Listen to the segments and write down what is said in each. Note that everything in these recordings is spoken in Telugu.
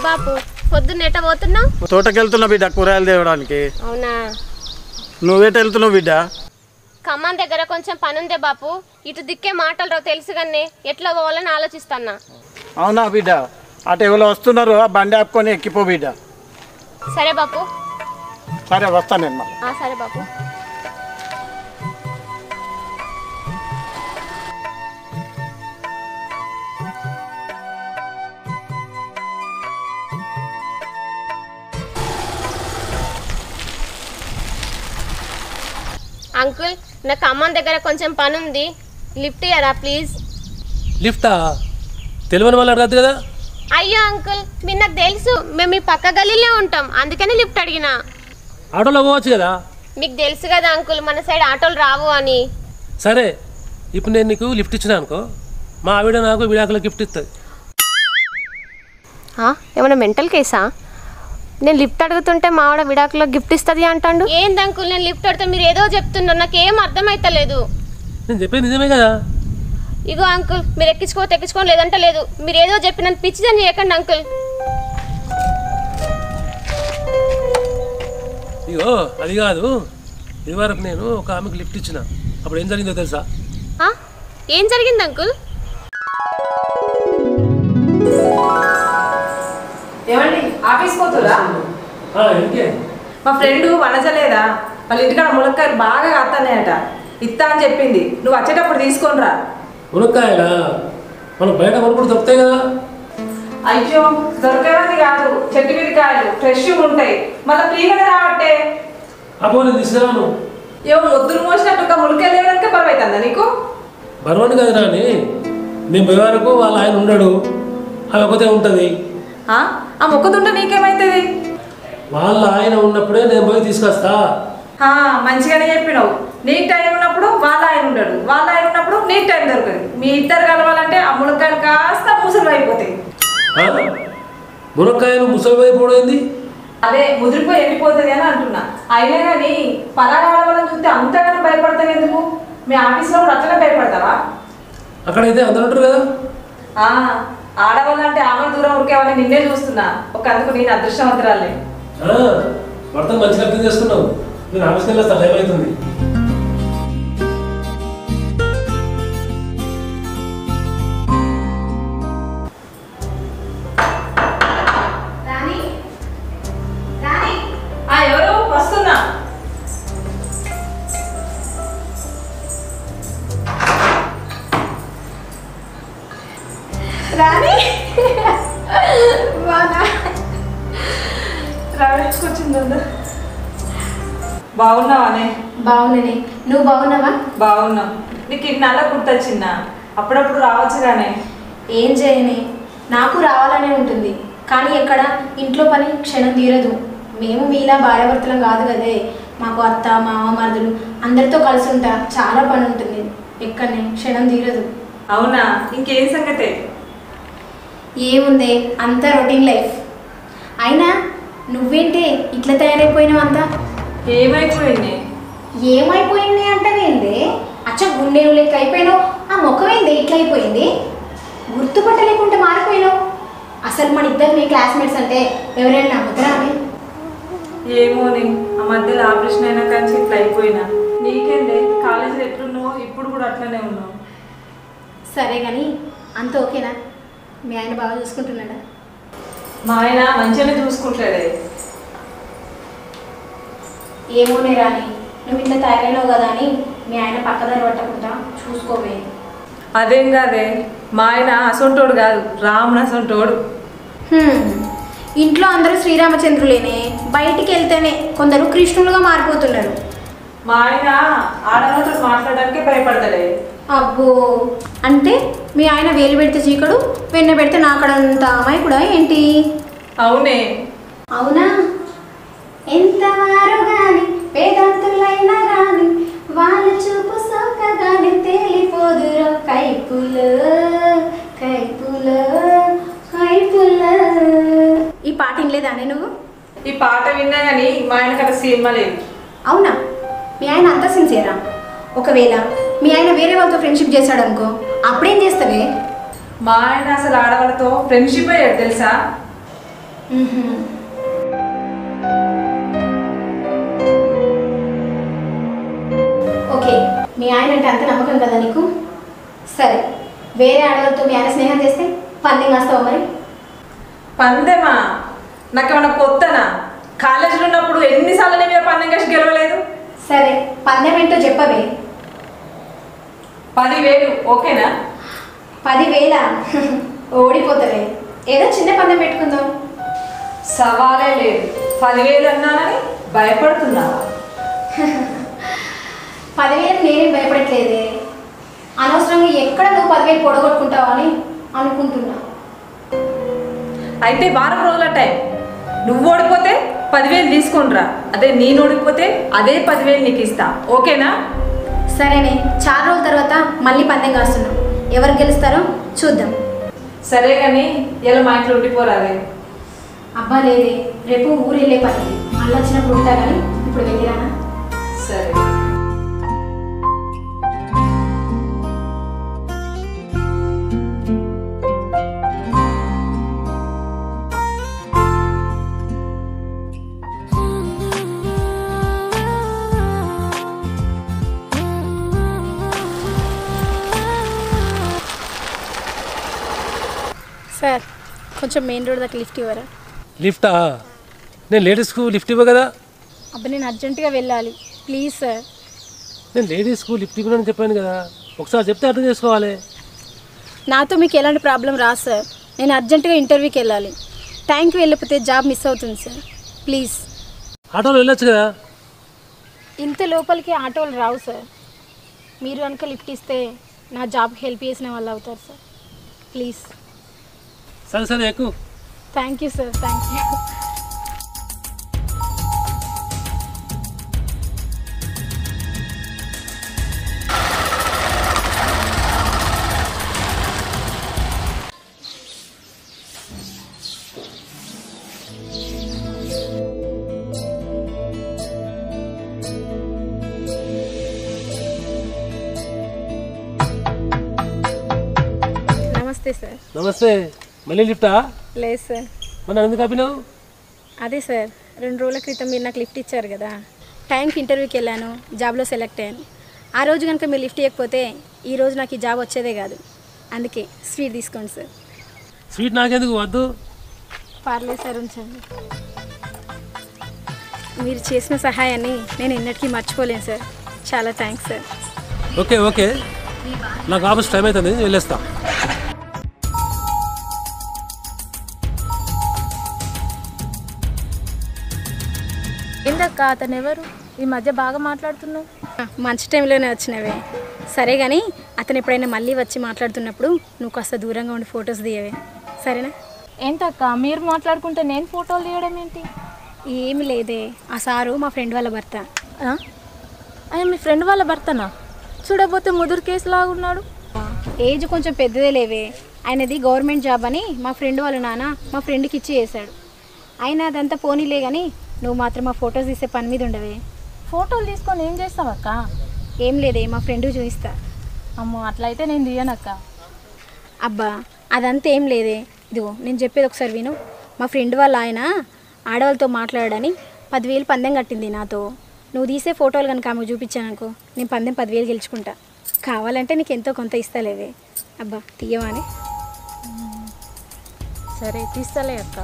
బాపు పొద్దున్న ఎట్ట పోతున్నావు? తోటకి వెళ్తున్నా బిడ్డ, కూరగాయలు తేవడానికి. అవునా? నువ్వేట వెళ్తున్నావు బిడ్డ? ఖమ్మం దగ్గర కొంచెం పని ఉందే బాపు. ఇటు దిక్కే మాటలు రావు తెలుసు కానీ ఎట్లా పోవాలని ఆలోచిస్తాన్నా. అవునా బిడ్డ? అటు ఎవరో వస్తున్నారు, ఆ బండి ఆపుకొని ఎక్కిపో బిడ్డ. సరే బాపు. సరే వస్తానేమ్మా. సరే బాపు. అంకుల్, నా ఖమ్మం దగ్గర కొంచెం పని ఉంది, లిఫ్ట్ ఇయ్యరా ప్లీజ్? లిఫ్టా? తెలియని వాళ్ళు అడగదు కదా. అయ్యో అంకుల్, మీరు నాకు తెలుసు, మేము ఈ పక్క గల్లీలో ఉంటాం, అందుకని లిఫ్ట్ అడిగినా. ఆటోలో పోవచ్చు కదా. మీకు తెలుసు కదా అంకుల్, మన సైడ్ ఆటోలు రావు అని. సరే, ఇప్పుడు నేను నీకు లిఫ్ట్ ఇచ్చినా అనుకో, మా ఆవిడ నాకు విడాకుల గిఫ్ట్ ఇస్తుంది. ఏమన్నా మెంటల్ కేసా? నేను లిఫ్ట్ అడుగుతుంటే మా ఆవిడ విడాకులో గిఫ్ట్ ఇస్తుంది అంటాడు. ఏంది అంకుల్, నేను లిఫ్ట్ అడితే మీరు ఏదో చెప్తున్నారు, నాకేం అర్థమైతలేదు. నేను చెప్పేది నిజమే కదా. ఇగో అంకుల్, మీరు ఎక్కించుకోని లేదంటే లేదు, మీరు ఏదో చెప్పి నన్ను పిచ్చిదని చేయకండి అంకుల్. ఇగో అది కాదు, ఇది వరకు నేను ఒక ఆమెకు లిఫ్ట్ ఇచ్చిన, అప్పుడు ఏం జరిగిందో తెలుసా? ఏం జరిగింది అంకుల్? ఏమండి, ఆఫీస్ పోతురా? మా ఫ్రెండ్ వనజలేదా, వాళ్ళ ఇంటికాడ ములక్కాయలు బాగా కాస్తాయట, ఇస్తా అని చెప్పింది. నువ్వు వచ్చేటప్పుడు తీసుకొని రా. మునక్కాయలా? మనం బయట కొనుక్కుంటూ దొరుకుతాయి కదా. అయ్యో, దొరకవని కాదు, చెట్టు మీద కాయలు ఫ్రెష్ ఉంటాయి, మళ్ళీ ఫ్రీగానే రావట్టే. అబ్బో, నేను తీసుకురాను. ఏమో ముద్దులు మోసినట్టు ఒక ములక్కాయలు లేవడానికి బరువైతుందా నీకు? బరువని కదా రాని, నేను పోయే వరకు వాళ్ళ ఆయన ఉండడు, అవి ఒకతే ఉంటుంది. ఆ మొక్కతుంటే నీకేమైతుంది? వాళ్ళ ఆయన ఉన్నప్పుడే నేను పోయి తీసుకొస్తా. మంచిగానే చెప్పినావు. నీకు టైం ఉన్నప్పుడు వాళ్ళ ఆయన ఉండడు, వాళ్ళ ఆయన ఉన్నప్పుడు నీకు టైం దొరకదు. మీ ఇద్దరు కలవాలంటే ఆ ములక్కాయలు కాస్త ముసలు అయిపోతాయి. మునక్కాయలు ముసలి అయిపోయింది, అదే ముదిరిపోయి ఎండిపోతుంది అని అంటున్నా. అయినా కానీ పలానా వాళ్ళని చూస్తే అంతగానో భయపడతావు ఎందుకు? మీ ఆఫీస్లో కూడా అట్లనే భయపడతావా? అక్కడైతే అందరు ఉంటారు కదా. ఆడవాళ్ళంటే ఆమె దూరం ఉరికేవాళ్ళని నిన్నే చూస్తున్నా. అందుకు నేను అదృష్టవంతురాలే. భర్తను మంచిగా అర్థం చేసుకున్నావు. నేను ఆఫీస్కి వెళ్ళేస్తా, టైం అవుతుంది. ఎవరు వస్తున్నా? రాణి వచ్చిందా? బాగున్నావానే? బాగున్నానే, నువ్వు బాగున్నావా? బాగున్నా. నీకు ఇన్నాళ్ళ గుర్తొచ్చిందా? అప్పుడప్పుడు రావచ్చు కానీ. ఏం చేయనే, నాకు రావాలనే ఉంటుంది, కానీ ఎక్కడ ఇంట్లో పని క్షణం తీరదు. మేము మీలా భార్యాభర్తలం కాదు కదే, మాకు అత్త మామ మరుదులు అందరితో కలిసి ఉంటా, చాలా పని ఉంటుంది, ఎక్కడనే క్షణం తీరదు. అవునా? ఇంకేం సంగతే? ఏముంది, అంతా రొటీన్ లైఫ్. అయినా నువ్వేంటే ఇట్లా తయారైపోయినావు? అంతా ఏమైపోయింది? ఏమైపోయింది అంటేంది? అచ్చ గుండెలు లెక్క అయిపోయినావు. ఆ ముఖమేంది ఇట్లా అయిపోయింది? గుర్తుపట్టలేకుంటే మారిపోయినావు. అసలు మన ఇద్దరు క్లాస్మేట్స్ అంటే ఎవరైనా నమ్ముతారా అని? ఏమోని, ఆ మధ్యలో ఆపరేషన్ అయినా కానీ ఇట్లా అయిపోయినా. నీకేందే, కాలేజీలో ఎట్లున్నావు? ఇప్పుడు కూడా అట్లనే ఉన్నావు. సరే కానీ అంత ఓకేనా? మీ ఆయన బాగా చూసుకుంటున్నాడా? మా ఆయన మంచిగానే చూసుకుంటాడే. ఏమోనే రాని, నువ్వు ఇట్లా తయారైనావు కదా అని మీ ఆయన పక్కదారి పట్టకుండా చూసుకోవే. అదేం కాదే, మా ఆయన అసొంటోడు కాదు, రాముడు అసొంటోడు. ఇంట్లో అందరూ శ్రీరామచంద్రులేనే, బయటికి వెళ్తేనే కొందరు కృష్ణులుగా మారిపోతున్నారు. మా ఆయన ఆడవాళ్ళతో మాట్లాడడానికి భయపడతాడే. అబ్బో, అంటే మీ ఆయన వేలు పెడితే చీకడు, వెన్న పెడితే నాకడంత అమ్మాయి కూడా ఏంటి? అవునే. అవునా? ఎంతవారు గాని వేదాంతులైనా గాని వాళ్ళ చూపు సోకగాని తేలిపోదురో కైపులో కైపులో కైపులో. ఈ పాట వినలేదానే నువ్వు? ఈ పాట విన్నా కానీ మా ఆయన కదా సినిమా లేదు. అవునా? మీ ఆయన అంత సిన్సియరా? ఒకవేళ మీ ఆయన వేరే వాళ్ళతో ఫ్రెండ్షిప్ చేశాడు అనుకో, అప్పుడేం చేస్తావే? మా ఆయన అసలు ఆడవాళ్ళతో ఫ్రెండ్షిప్ అయ్యాడు తెలుసా? ఓకే, మీ ఆయన అంటే అంత నమ్మకం కదా నీకు? సరే, వేరే ఆడవాళ్ళతో మీ ఆయన స్నేహం చేస్తే పందెం కాస్తావా మరి? పందెమా? నాకేమన్నా కొత్తనా? కాలేజీలో ఉన్నప్పుడు ఎన్నిసార్లు నీ మీద పందెం కాసి గెలవలేదు. సరే, పందెం ఏంటో చెప్పవే. 10,000 ఓకేనా? 10,000 ఓడిపోతావే. ఏదో చిన్న పందెం పెట్టుకుందాం. సవాలే లేదు. 10,000 అన్నానని భయపడుతున్నావా? 10,000 నేనేం భయపడట్లేదే. అనవసరంగా ఎక్కడ నువ్వు 10,000 పొడగొట్టుకుంటావు అని అనుకుంటున్నా. అయితే వారం రోజుల టైం. నువ్వు ఓడిపోతే 10,000 తీసుకొనిరా. అదే నేను ఓడిపోతే అదే 10,000 నీకు ఇస్తా. ఓకేనా? సరేనే, 4 రోజుల తర్వాత మళ్ళీ పందెం కాస్తున్నాం. ఎవరు గెలుస్తారో చూద్దాం. సరే కానీ ఇలా మా ఇంట్లో ఉండిపోరాదే. అబ్బా లేదే, రేపు ఊరు వెళ్ళే పని. మళ్ళీ వచ్చినప్పుడు ఉంటా కానీ ఇప్పుడు వెళ్ళిరానా? సరే. సార్, కొంచెం మెయిన్ రోడ్ దాకా లిఫ్ట్ ఇవ్వరా? లిఫ్టా? నేను లేడీస్కు లిఫ్ట్ ఇవ్వ కదా. అబ్బా నేను అర్జెంటుగా వెళ్ళాలి, ప్లీజ్ సార్. నేను లేడీస్కు లిఫ్ట్ ఇవ్వనని చెప్పాను కదా, ఒకసారి చెప్తే అర్థం చేసుకోవాలి. నాతో మీకు ఎలాంటి ప్రాబ్లం రాదు సార్. నేను అర్జెంటుగా ఇంటర్వ్యూకి వెళ్ళాలి. టైంకి వెళ్ళకపోతే జాబ్ మిస్ అవుతుంది సార్. ప్లీజ్. ఆటోలో వెళ్ళొచ్చు కదా. ఇంత లోపలికి ఆటోలు రావు సార్. మీరు కనుక లిఫ్ట్ ఇస్తే నా జాబ్కి హెల్ప్ చేసిన వాళ్ళు అవుతారు సార్. ప్లీజ్. సరే సరే ఎక్కువ. Thank you sir, thank you. నమస్తే సార్. నమస్తే. మళ్ళీ లిఫ్టా? లేదు సార్. మన ఎందుకు ఆపినావు? అదే సార్, 2 రోజుల క్రితం మీరు నాకు లిఫ్ట్ ఇచ్చారు కదా, టైంకి ఇంటర్వ్యూకి వెళ్ళాను, జాబ్లో సెలెక్ట్ అయ్యాను. ఆ రోజు కనుక మీరు లిఫ్ట్ ఇవ్వకపోతే ఈ రోజు నాకు ఈ జాబ్ వచ్చేదే కాదు. అందుకే స్వీట్ తీసుకోండి సార్. స్వీట్ నాకెందుకు వద్దు. పర్లేదు సార్, ఉంచండి. మీరు చేసిన సహాయాన్ని నేను ఎన్నటికీ మర్చిపోలేను సార్. చాలా థ్యాంక్స్ సార్. ఓకే ఓకే, నాకు ఆఫీస్ టైం అవుతుంది, వెళ్ళేస్తా. ఏందక్క, అతను ఎవరు? ఈ మధ్య బాగా మాట్లాడుతున్నావు. మంచి టైంలోనే వచ్చినవే. సరే కానీ అతను ఎప్పుడైనా మళ్ళీ వచ్చి మాట్లాడుతున్నప్పుడు నువ్వు కాస్త దూరంగా ఉండి ఫొటోస్ తీయవే, సరేనా? ఏంటక్క మీరు మాట్లాడుకుంటే నేను ఫోటోలు తీయడం ఏంటి? ఏమి లేదే, ఆ సారు మా ఫ్రెండ్ వాళ్ళ భర్త. ఆయన మీ ఫ్రెండ్ వాళ్ళ భర్తనా? చూడబోతే ముదురు కేసులాగా ఉన్నాడు. ఏజ్ కొంచెం పెద్దదే లేవే. ఆయనది గవర్నమెంట్ జాబ్ అని మా ఫ్రెండ్ వాళ్ళ నాన్న మా ఫ్రెండ్కి ఇచ్చి చేశాడు. అయినా అదంతా పోనీలే కానీ నువ్వు మాత్రం ఆ ఫొటోస్ తీసే పని మీద ఉండవే. ఫోటోలు తీసుకొని ఏం చేస్తావక్క? ఏం లేదే, మా ఫ్రెండ్ చూపిస్తా. అమ్మో అట్లయితే నేను తీయనక్క. అబ్బా అదంతా ఏం లేదే, ఇదిగో నేను చెప్పేది ఒకసారి విను. మా ఫ్రెండ్ వాళ్ళ ఆయన ఆడవాళ్ళతో మాట్లాడని 10,000 పందెం కట్టింది నాతో. నువ్వు తీసే ఫోటోలు కనుక ఆమెకు చూపించాననుకో, నేను పందెం 10,000 గెలుచుకుంటా. కావాలంటే నీకు ఎంతో కొంత ఇస్తాలేవే. అబ్బా తీయవానే. సరే తీస్తలే అక్క.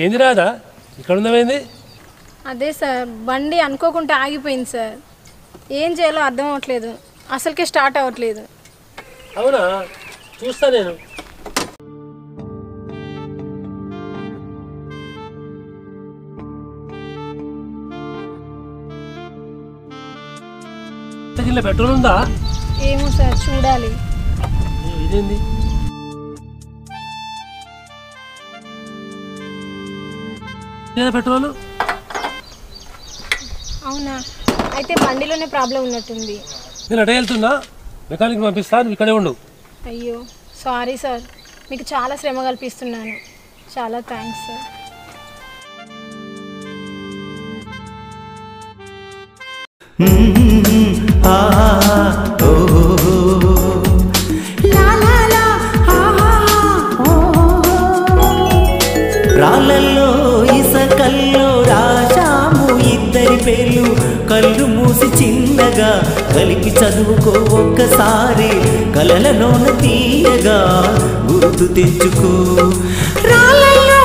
ఏంది రాదా, ఇక్కడ ఉందేమైంది? అదే సార్, బండి అనుకోకుండా ఆగిపోయింది సార్. ఏం చేయాలో అర్థం అవ్వట్లేదు, అసలుకే స్టార్ట్ అవ్వట్లేదు. అవునా, చూస్తా నేను. పెట్రోల్ ఉందా? ఏమో సార్, చూడాలి. ఇదేంది? లేదా పెట్రోల్? అవునా, అయితే బండిలోనే ప్రాబ్లం ఉన్నట్టుంది. నేను అటే వెళ్తున్నా, మెకానిక్ పంపిస్తాను, నువ్వు ఇక్కడే ఉండు. అయ్యో సారీ సార్, మీకు చాలా శ్రమ కల్పిస్తున్నాను. చాలా థ్యాంక్స్ సార్. రాళ్ళల్లో ఇసకల్లో రాశాము ఇద్దరి పేర్లు, కళ్ళు మూసి చిన్నగా కలిపి చదువుకో ఒక్కసారి, కలలలోన తీయగా గుర్తు తెచ్చుకో. రాళ్ళల్లో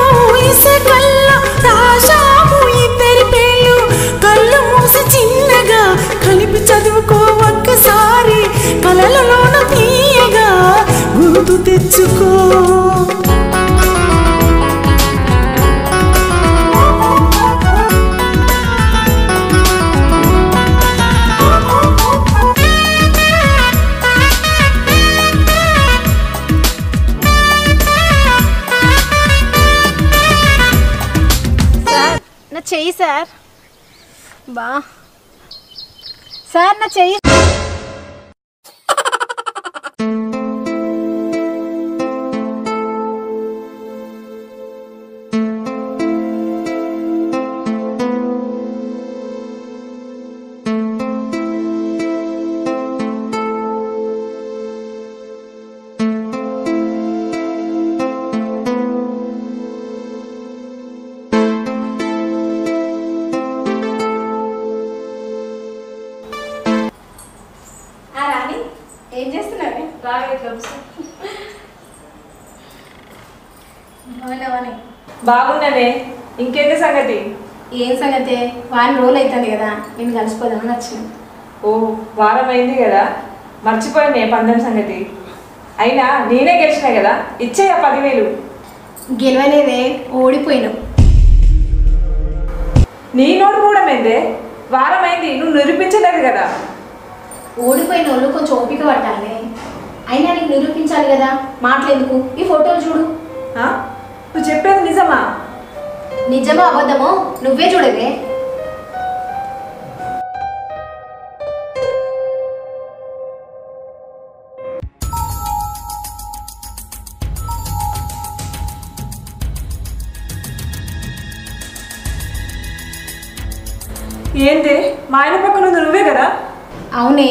ఇసకల్లో రాశాము ఇద్దరి పేర్లు, కళ్ళు మూసి చిన్నగా కలిపి చదువుకో ఒక్కసారి, కలలలోన తీయగా గుర్తు తెచ్చుకో. నా చెయ్యి సార్. బా సార్, నా చెయ్యి. రాణి, ఏం చేస్తున్నావు? బాగున్నానే, ఇంకేంటి సంగతి? ఏం సంగతి, వారం రోజులు అవుతుంది కదా, నేను కలిసిపోదామని వచ్చింది. ఓ వారం అయింది కదా, మర్చిపోయానే పందెం సంగతి. అయినా నేనే గెలిచినా కదా, ఇచ్చేయ 10,000. గెలవలేదే, ఓడిపోయినావు. నీ నోటు కూడా మైందే, వారం అయింది, నువ్వు నిరూపించలేదు కదా. ఓడిపోయిన వాళ్ళు కొంచెం ఓపిక పట్టాలి. అయినా నీకు నిరూపించాలి కదా, మాటలెందుకు? ఈ ఫోటోలు చూడు. నువ్వు చెప్పేది నిజమా? నిజమో అబద్ధమో నువ్వే చూడవే. ఏంటి మా ఆయన పక్కన నువ్వే కదా? అవునే,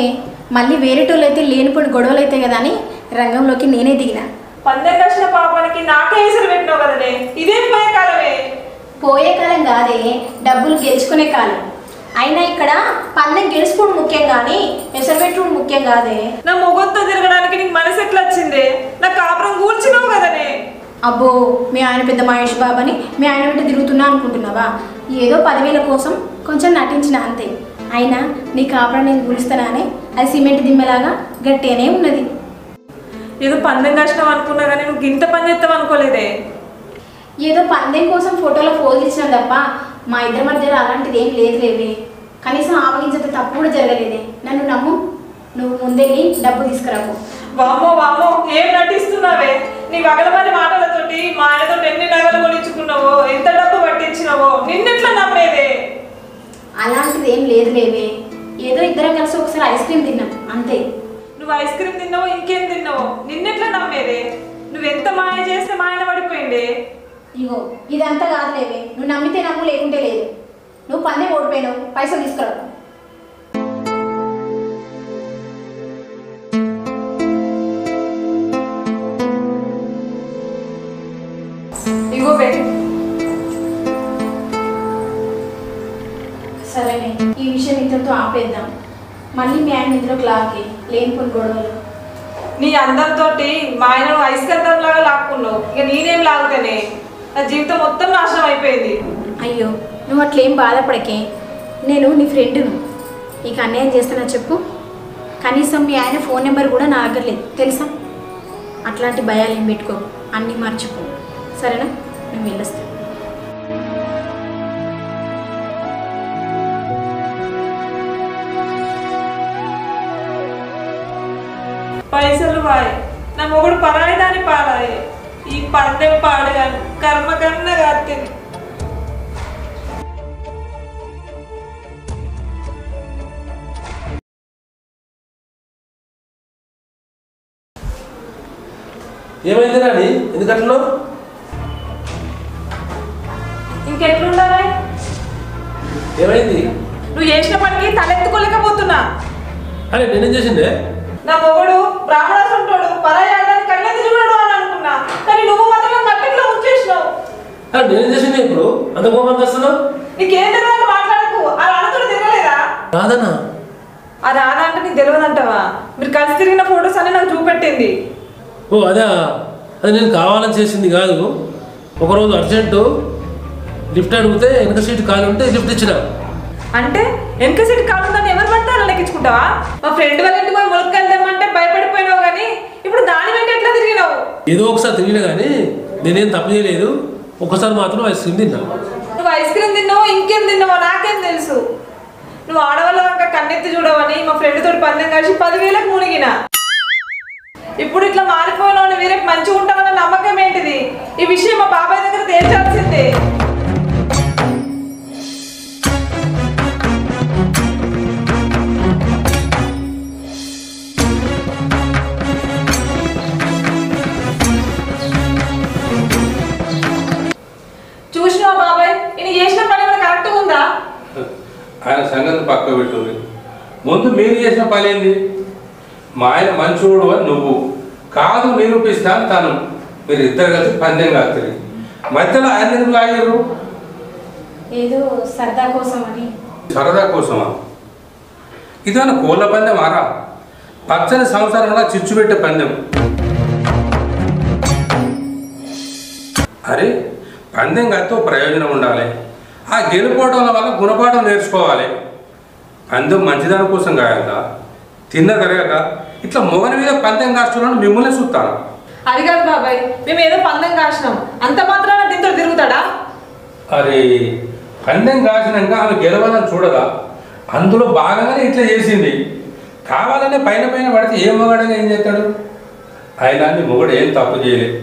మళ్ళీ వేరేటోళ్ళు అయితే లేనిపోయిన గొడవలు అయితే కదా అని రంగంలోకి నేనే దిగిన. పందెం కలిసిన పాపానికి నాకే ఎసరు పెట్టినావు కదనే, ఇదేం పోయే కాలమే. పోయే కాలం కాదే, డబ్బులు గెలుచుకునే కాలం. అయినా ఇక్కడ పందెం గెలుచుకోవడం ముఖ్యం కానీ ఎసరు పెట్టుకోవడం ముఖ్యం కాదే. నా మొగంతో తిరగడానికి నీకు మనసు ఎట్లా వచ్చిందే? నా కాపురం కూల్చినావు కదనే. అబ్బో, మీ ఆయన పెద్ద మహేష్ బాబు అని మీ ఆయన వెంట తిరుగుతున్నా అనుకుంటున్నావా? ఏదో 10,000 కోసం కొంచెం నటించిన అంతే. అయినా నీ కాపురం నేను కూలుస్తానని అది సిమెంట్ దిమ్మెలాగా గట్టిగానే ఉన్నది. ఏదో పందెం కష్టం అనుకున్నా కానీ నువ్వు గింత పని చేస్తావు అనుకోలేదే. ఏదో పందెం కోసం ఫోటోలో పోజ్ ఇచ్చినా తప్ప మా ఇద్దరి మధ్యలో అలాంటిది ఏం లేదులేవే. కనీసం ఆవగించేంత తప్పు కూడా జరగలేదే. నన్ను నమ్ము, నువ్వు ముందెళ్ళి డబ్బు తీసుకురావు. వామ్మో వామ్మో, ఏం నటిస్తున్నావే? నీ వగలమని మాటలతోటి మా ఆయనతో ఎన్ని నగలు కొనిచ్చుకున్నావో, ఎంత డబ్బు పట్టించినావో, నిన్నెట్లా నమ్మేదే? అలాంటిది ఏం లేదులేవే. ఏదో ఇద్దరం కలిసి ఒకసారి ఐస్ క్రీమ్ తిన్నాం అంతే. నువ్వు ఐస్ క్రీమ్ తిన్నావో ఇంకేం తిన్నావో, నిన్నెట్లా నమ్మేదే? నువ్వెంత మాయ చేస్తే మా ఆయన పడిపోయిండే. ఇగో ఇదంతా కాదులేవే, నువ్వు నమ్మితే నమ్ము, లేకుంటే లేదు. నువ్వు పందెం ఓడిపోయినావు, పైసలు తీసుకురావు. ఇగోవే. సరేనే, ఈ విషయం ఇంతతో ఆపేద్దాం. మళ్ళీ మీ ఆయన నిద్రకు లాగే లేనిపోని గొడవలు. నీ అందంతో మా ఆయన ఐస్కందం లాగా లాక్కున్నావు, ఇక నేనేం లాగుతానే? నా జీవితం మొత్తం నాశనం అయిపోయింది. అయ్యో, నువ్వు అట్లేం బాధపడకే. నేను నీ ఫ్రెండ్ను, నీకు అన్యాయం చేస్తానా చెప్పు? కనీసం మీ ఆయన ఫోన్ నెంబర్ కూడా నా దగ్గర లేదు తెలుసా? అట్లాంటి భయాలు ఏం పెట్టుకో, అన్నీ మర్చిపో. సరేనా? నేను వెళ్ళొస్తాను. పైసలు వాయి, నా మొగుడు పరాయి దాని పాలాయి. ఈ పందెం పాడగాను కర్మ కన్నా కాదు. ఏమైంది రాని ఎందుకంటున్నావు? ఇంకెట్లుండాలి? ఏమైంది? నువ్వు చేసిన పనికి తలెత్తుకోలేకపోతున్నా. అరే నేనేం చేసిండే? నా మొగుడు బ్రాహ్మణాసు ఉంటాడు, పరాయాలని కళ్ళెత్తి చూడడు అని అనుకున్నా, కానీ నువ్వు మాత్రం మట్టిలో ఉంచేసినావు. అరే నేనేం చేసిండే ఇప్పుడు అంత కోపం వస్తున్నావు? నీకేం తెలియదు మాట్లాడకు. ఆ రానతో తిరగలేదా? రాదనా? ఆ రానా అంటే నీకు తెలియదంటావా? మీరు కలిసి తిరిగిన ఫొటోస్ అన్ని నాకు చూపెట్టింది. ఓ అదే, అది నేను కావాలని చేసింది కాదు. ఒకరోజు అర్జెంటు లిఫ్ట్ అడిగితే వెనక సీట్ ఖాళీ ఉంటే లిఫ్ట్ ఇచ్చిన. అంటే వెనక సీట్ ఖాళీ ఉందని ఎవరు పడతారో లెక్కించుకుంటావా? మా ఫ్రెండ్ వాళ్ళ ఇంటికి పోయి ములక్కి వెళ్దామంటే భయపడిపోయినావు, కానీ ఇప్పుడు దాని వెంట ఎట్లా తిరిగినావు? ఏదో ఒకసారి తిరిగినా కానీ నేనేం తప్పు చేయలేదు. ఒకసారి మాత్రం ఐస్ క్రీమ్ తిన్నా. నువ్వు ఐస్ క్రీమ్ తిన్నావు, ఇంకేం తిన్నావో నాకేం తెలుసు. నువ్వు ఆడవాళ్ళ వంక కన్నెత్తి చూడవని మా ఫ్రెండ్ తోటి పందెం కలిసి 10,000కు మునిగిన. ఇప్పుడు ఇట్లా మారిపోయినావు, వేరే మంచిగా ఉంటావన్న నమ్మకం ఏంటిది? ఈ విషయం మా బాబాయ్ దగ్గర తేల్చాల్సిందే. చూసినావా బాబాయ్, ఈయన చేసిన పని ఏమైనా కరెక్ట్గా ఉందా? ఆయన సంగతి పక్క పెట్టుకుంది. ముందు మీరు చేసిన పని ఏంది? మా ఆయన మంచోడు అని నువ్వు కాదు నిరూపిస్తాను తను. మీరు ఇద్దరు కలిసి పందెం కాదు. మధ్యలో ఆయన ఎందుకు లాగారు? ఏదో సరదా కోసం అని. సరదా కోసమా? ఇదేమన్నా కోళ్ళ పందెం ఆరా? పచ్చని సంవత్సరంలో చిచ్చు పెట్టే పందెం. అరే పందెం కాతో ప్రయోజనం ఉండాలి. ఆ గెలుపోవడం వల్ల గుణపాఠం నేర్చుకోవాలి. పందెం మంచిదాని కోసం కాయక తిన్న తరగక ఇట్లా మొగని మీద పందెం కాస్తున్నాను మిమ్మల్ని చూస్తాను. అది కాదు బాబాయ్, మేము ఏదో పందెం కాసినాం, అంత మాత్రాన దీంతో తిరుగుతాడా? అరే పందెం కాసినాక ఆమె గెలవాలని చూడదా? అందులో భాగంగానే ఇట్లా చేసింది. కావాలనే పైన పైన పడితే ఏ మొగడైనా ఏం చేస్తాడు? అయినా మొగడు ఏం తప్పు చేయలేదు.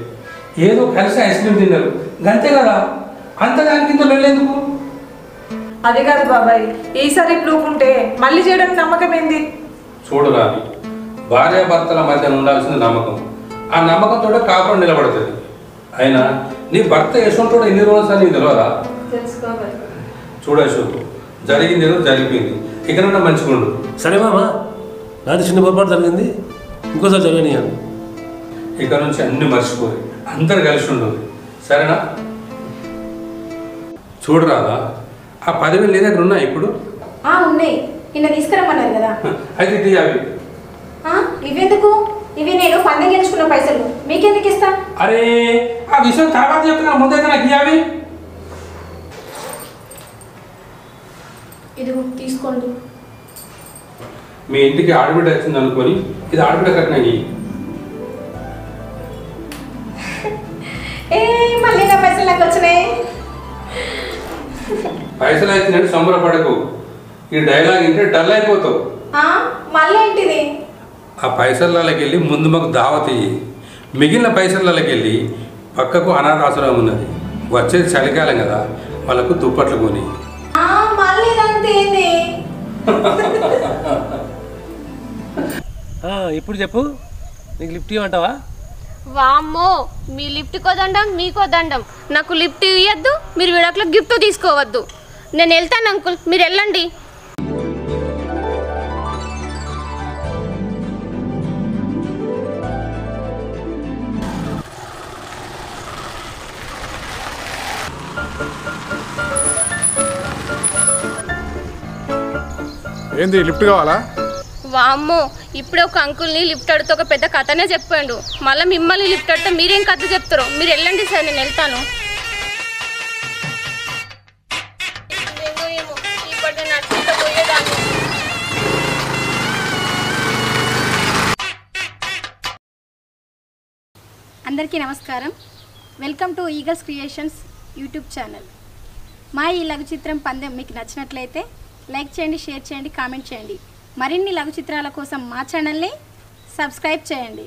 ఏదో కలిసి ఐస్ క్రీమ్ తిన్నారు అంతే కదా. అంత దాని కింద వెళ్ళేందుకు? అది కాదు బాబాయ్, ఈసారి ప్లూకుంటే మళ్ళీ చేయడానికి నమ్మకం ఏంది? చూడరా, భార్యాభర్తల మధ్య ఉండాల్సిన నమ్మకం. ఆ నమ్మకంతో కాపురం నిలబడుతుంది. అయినా నీ భర్త యశ్వంతుడు ఎన్ని రోజులు నీకు తెలియదా? తెలుసుకోవాలి. చూడశోకు జరిగింది ఏదో జరిగిపోయింది. ఇకనన్నా మంచిగుండు. సరే మామా, నాది చిన్న పొరపాటు జరిగింది, ఇంకోసారి జరగనియాను. ఇక నుంచి అన్ని మర్చిపోయి అందరు కలిసి ఉండదు, సరేనా? చూడరాదా, ఆ 10,000 నీ దగ్గర ఉన్నాయి ఇప్పుడు? ఉన్నాయి, నిన్న తీసుకురమ్మన్నారు కదా. అయితే ఇది అవి. ఇవెందుకు? ఇవి నేను పందెం గెలుచుకున్న పైసలు, మీకెందుకు ఇస్తా? అరే ఆ విషయం తర్వాత చెప్తున్నా, ముందైతే నాకు ఇవి. ఇదిగో తీసుకోండి. మీ ఇంటికి ఆడబిడ్డ వచ్చింది అనుకొని ఇది ఆడబిడ్డ కట్టినాయి. మళ్ళీ నా పైసలు నాకు వచ్చినాయి. పైసలు అయితే సంబరపడకు. ఈ డైలాగ్ ఇంటే డల్ అయిపోతావు. మళ్ళీ ఏంటిది? ఆ పైసలకి వెళ్ళి ముందు మాకు దావత్ ఇయ్యి. మిగిలిన పైసలకి వెళ్ళి పక్కకు అనాథాశ్రమం ఉన్నది, వచ్చేది చలికాలం కదా, వాళ్ళకు దుప్పట్లు కొని. మళ్ళీ ఇప్పుడు చెప్పు, నీకు లిఫ్ట్ ఇవ్వమంటావా? వామ్మో, మీ లిఫ్ట్కో దండం, మీకో దండం. నాకు లిఫ్ట్ ఇవ్వద్దు, మీరు విడాకులో గిఫ్ట్ తీసుకోవద్దు. నేను వెళ్తాను అంకుల్, మీరు వెళ్ళండి. ఏంది లిఫ్ట్ కావాలా? వామ్మో, ఇప్పుడే ఒక అంకుల్ని లిఫ్ట్ అడితే ఒక పెద్ద కథనే చెప్పాడు. మళ్ళీ మిమ్మల్ని లిఫ్ట్ అడితే మీరేం కథ చెప్తారో. మీరు వెళ్ళండి సార్, నేను వెళ్తాను. అందరికీ నమస్కారం. Welcome to eagles creations YouTube channel. మా ఈ లఘు చిత్రం పందెం మీకు నచ్చినట్లయితే లైక్ చేయండి, షేర్ చేయండి, కామెంట్ చేయండి. మరిన్ని లఘు చిత్రాల కోసం మా ఛానల్ని సబ్స్క్రైబ్ చేయండి.